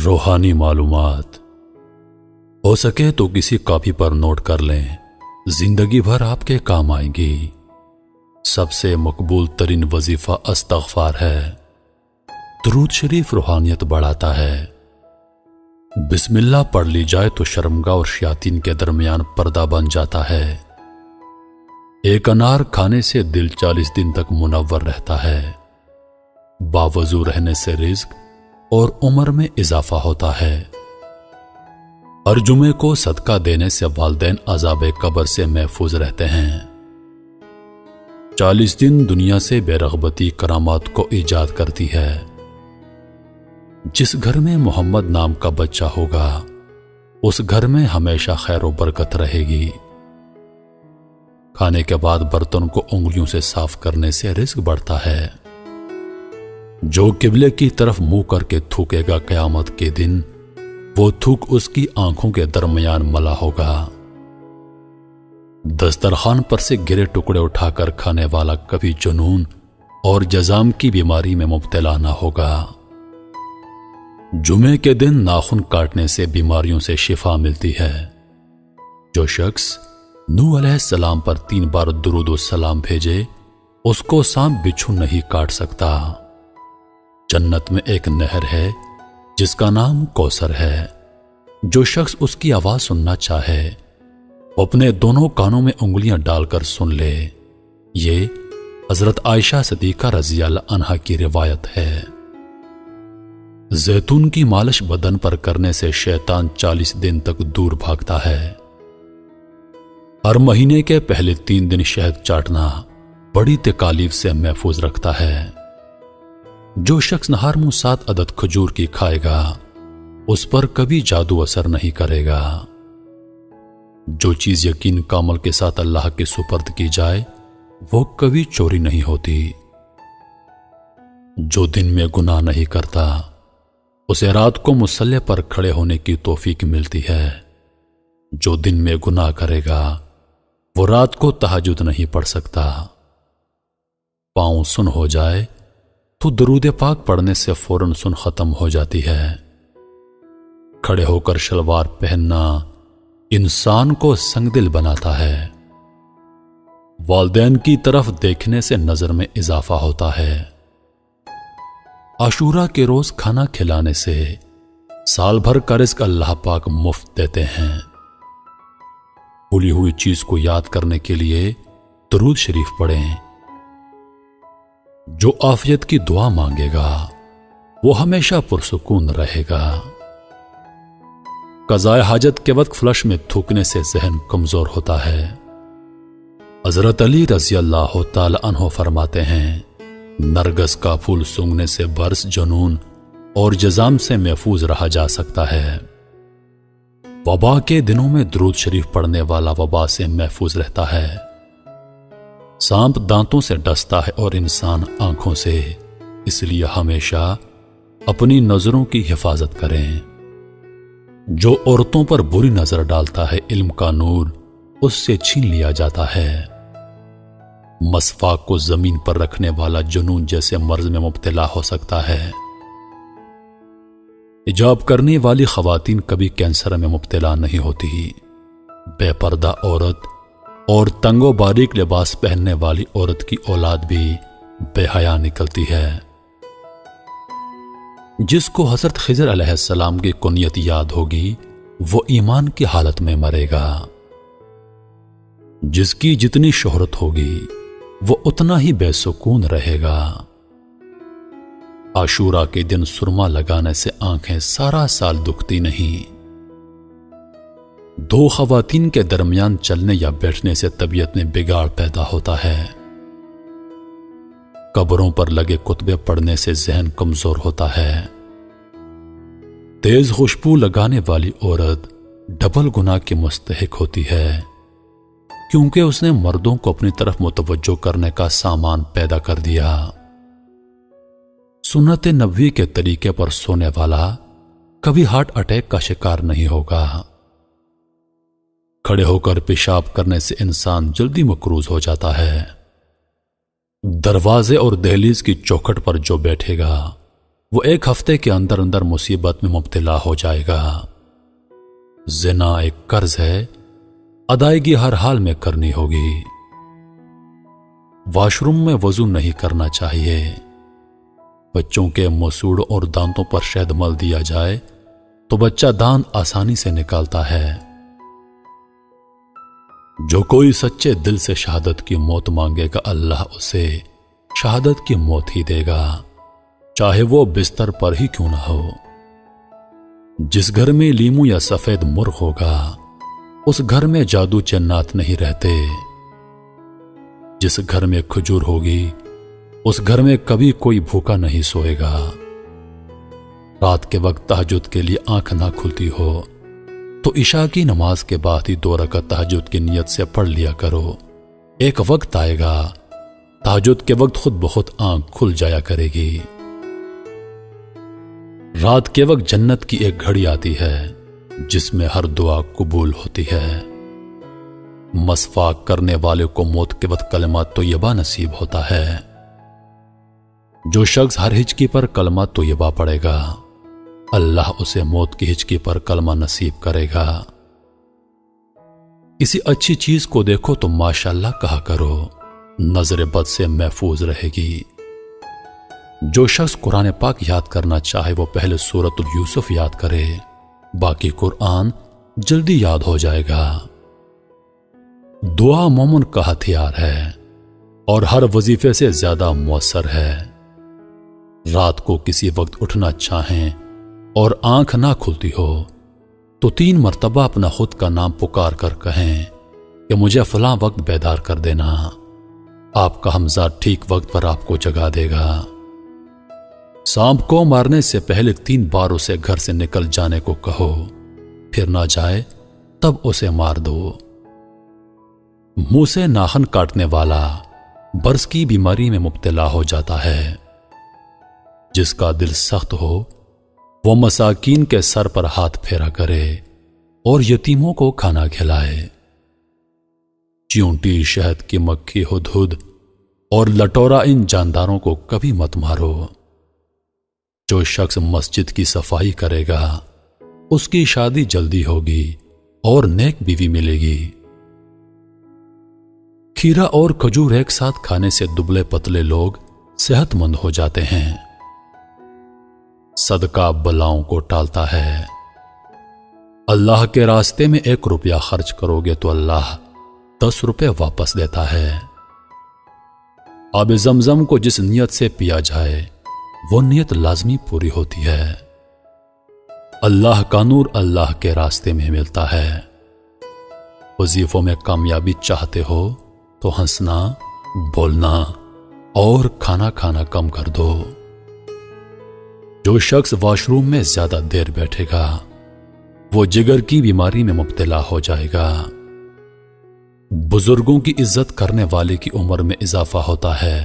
روحانی معلومات ہو سکے تو کسی کاپی پر نوٹ کر لیں، زندگی بھر آپ کے کام آئیں گی۔ سب سے مقبول ترین وظیفہ استغفار ہے۔ درود شریف روحانیت بڑھاتا ہے۔ بسم اللہ پڑھ لی جائے تو شرمگاہ اور شیاطین کے درمیان پردہ بن جاتا ہے۔ ایک انار کھانے سے دل 40 دن تک منور رہتا ہے۔ باوضو رہنے سے رزق اور عمر میں اضافہ ہوتا ہے۔ ہر جمعے کو صدقہ دینے سے والدین عذاب قبر سے محفوظ رہتے ہیں۔ 40 دن دنیا سے بے رغبتی کرامات کو ایجاد کرتی ہے۔ جس گھر میں محمد نام کا بچہ ہوگا اس گھر میں ہمیشہ خیر و برکت رہے گی۔ کھانے کے بعد برتن کو انگلیوں سے صاف کرنے سے رزق بڑھتا ہے۔ جو قبلے کی طرف منہ کر کے تھوکے گا قیامت کے دن وہ تھوک اس کی آنکھوں کے درمیان ملا ہوگا۔ دسترخوان پر سے گرے ٹکڑے اٹھا کر کھانے والا کبھی جنون اور جزام کی بیماری میں مبتلا نہ ہوگا۔ جمعے کے دن ناخن کاٹنے سے بیماریوں سے شفا ملتی ہے۔ جو شخص نوح علیہ السلام پر 3 بار درود و سلام بھیجے اس کو سانپ بچھو نہیں کاٹ سکتا۔ جنت میں ایک نہر ہے جس کا نام کوثر ہے۔ جو شخص اس کی آواز سننا چاہے وہ اپنے دونوں کانوں میں انگلیاں ڈال کر سن لے۔ یہ حضرت عائشہ صدیقہ رضی اللہ عنہا کی روایت ہے۔ زیتون کی مالش بدن پر کرنے سے شیطان 40 دن تک دور بھاگتا ہے۔ ہر مہینے کے پہلے 3 دن شہد چاٹنا بڑی تکالیف سے محفوظ رکھتا ہے۔ جو شخص نہار منہ 7 عدد کھجور کی کھائے گا اس پر کبھی جادو اثر نہیں کرے گا۔ جو چیز یقین کامل کے ساتھ اللہ کے سپرد کی جائے وہ کبھی چوری نہیں ہوتی۔ جو دن میں گناہ نہیں کرتا اسے رات کو مصلی پر کھڑے ہونے کی توفیق ملتی ہے۔ جو دن میں گناہ کرے گا وہ رات کو تہجد نہیں پڑھ سکتا۔ پاؤں سن ہو جائے تو درود پاک پڑھنے سے فوراً سن ختم ہو جاتی ہے۔ کھڑے ہو کر شلوار پہننا انسان کو سنگ دل بناتا ہے۔ والدین کی طرف دیکھنے سے نظر میں اضافہ ہوتا ہے۔ عاشورہ کے روز کھانا کھلانے سے سال بھر کا رزق اللہ پاک مفت دیتے ہیں۔ بھولی ہوئی چیز کو یاد کرنے کے لیے درود شریف پڑھیں۔ جو عافیت کی دعا مانگے گا وہ ہمیشہ پرسکون رہے گا۔ قضائے حاجت کے وقت فلش میں تھوکنے سے ذہن کمزور ہوتا ہے۔ حضرت علی رضی اللہ تعالی عنہ فرماتے ہیں نرگس کا پھول سونگھنے سے برس جنون اور جزام سے محفوظ رہا جا سکتا ہے۔ وبا کے دنوں میں درود شریف پڑھنے والا وبا سے محفوظ رہتا ہے۔ سانپ دانتوں سے ڈستا ہے اور انسان آنکھوں سے، اس لیے ہمیشہ اپنی نظروں کی حفاظت کریں۔ جو عورتوں پر بری نظر ڈالتا ہے علم کا نور اس سے چھین لیا جاتا ہے۔ مسواک کو زمین پر رکھنے والا جنون جیسے مرض میں مبتلا ہو سکتا ہے۔ حجاب کرنے والی خواتین کبھی کینسر میں مبتلا نہیں ہوتی۔ بے پردہ عورت اور تنگ و باریک لباس پہننے والی عورت کی اولاد بھی بے حیا نکلتی ہے۔ جس کو حضرت خضر علیہ السلام کی کنیت یاد ہوگی وہ ایمان کی حالت میں مرے گا۔ جس کی جتنی شہرت ہوگی وہ اتنا ہی بے سکون رہے گا۔ عاشورہ کے دن سرما لگانے سے آنکھیں سارا سال دکھتی نہیں۔ 2 خواتین کے درمیان چلنے یا بیٹھنے سے طبیعت میں بگاڑ پیدا ہوتا ہے۔ قبروں پر لگے کتبے پڑھنے سے ذہن کمزور ہوتا ہے۔ تیز خوشبو لگانے والی عورت ڈبل گناہ کی مستحق ہوتی ہے کیونکہ اس نے مردوں کو اپنی طرف متوجہ کرنے کا سامان پیدا کر دیا۔ سنت نبوی کے طریقے پر سونے والا کبھی ہارٹ اٹیک کا شکار نہیں ہوگا۔ کھڑے ہو کر پیشاب کرنے سے انسان جلدی مقروض ہو جاتا ہے۔ دروازے اور دہلیز کی چوکھٹ پر جو بیٹھے گا وہ ایک ہفتے کے اندر اندر مصیبت میں مبتلا ہو جائے گا۔ زنا ایک قرض ہے، ادائیگی ہر حال میں کرنی ہوگی۔ واش روم میں وضو نہیں کرنا چاہیے۔ بچوں کے مسوڑ اور دانتوں پر شہد مل دیا جائے تو بچہ دانت آسانی سے نکالتا ہے۔ جو کوئی سچے دل سے شہادت کی موت مانگے گا، اللہ اسے شہادت کی موت ہی دے گا، چاہے وہ بستر پر ہی کیوں نہ ہو۔ جس گھر میں لیمو یا سفید مرغ ہوگا، اس گھر میں جادو جنات نہیں رہتے۔ جس گھر میں کھجور ہوگی، اس گھر میں کبھی کوئی بھوکا نہیں سوئے گا۔ رات کے وقت تہجد کے لیے آنکھ نہ کھلتی ہو تو عشاء کی نماز کے بعد ہی 2 رکعت تہجد کی نیت سے پڑھ لیا کرو۔ ایک وقت آئے گا تہجد کے وقت خود بخود آنکھ کھل جایا کرے گی۔ رات کے وقت جنت کی ایک گھڑی آتی ہے جس میں ہر دعا قبول ہوتی ہے۔ مسواک کرنے والے کو موت کے وقت کلمہ طیبہ نصیب ہوتا ہے۔ جو شخص ہر ہچکی پر کلمہ طیبہ پڑھے گا، اللہ اسے موت کی ہچکی پر کلمہ نصیب کرے گا۔ کسی اچھی چیز کو دیکھو تو ماشاءاللہ کہا کرو، نظر بد سے محفوظ رہے گی۔ جو شخص قرآن پاک یاد کرنا چاہے وہ پہلے سورۃ یوسف یاد کرے، باقی قرآن جلدی یاد ہو جائے گا۔ دعا مومن کا ہتھیار ہے اور ہر وظیفے سے زیادہ مؤثر ہے۔ رات کو کسی وقت اٹھنا چاہیں اور آنکھ نہ کھلتی ہو تو 3 مرتبہ اپنا خود کا نام پکار کر کہیں کہ مجھے فلاں وقت بیدار کر دینا۔ آپ کا حمزہ ٹھیک وقت پر آپ کو جگا دے گا۔ سانپ کو مارنے سے پہلے 3 بار اسے گھر سے نکل جانے کو کہو، پھر نہ جائے تب اسے مار دو۔ منہ سے ناخن کاٹنے والا برس کی بیماری میں مبتلا ہو جاتا ہے۔ جس کا دل سخت ہو وہ مساکین کے سر پر ہاتھ پھیرا کرے اور یتیموں کو کھانا کھلائے۔ چیونٹی، شہد کی مکھی، ہدہد اور لٹورا ان جانداروں کو کبھی مت مارو۔ جو شخص مسجد کی صفائی کرے گا اس کی شادی جلدی ہوگی اور نیک بیوی ملے گی۔ کھیرا اور کھجور ایک ساتھ کھانے سے دبلے پتلے لوگ صحت مند ہو جاتے ہیں۔ صدقہ بلاؤں کو ٹالتا ہے۔ اللہ کے راستے میں 1 روپیہ خرچ کرو گے تو اللہ 10 روپے واپس دیتا ہے۔ آب زمزم کو جس نیت سے پیا جائے وہ نیت لازمی پوری ہوتی ہے۔ اللہ کا نور اللہ کے راستے میں ملتا ہے۔ وظیفوں میں کامیابی چاہتے ہو تو ہنسنا، بولنا اور کھانا کھانا کم کر دو۔ جو شخص واش روم میں زیادہ دیر بیٹھے گا وہ جگر کی بیماری میں مبتلا ہو جائے گا۔ بزرگوں کی عزت کرنے والے کی عمر میں اضافہ ہوتا ہے۔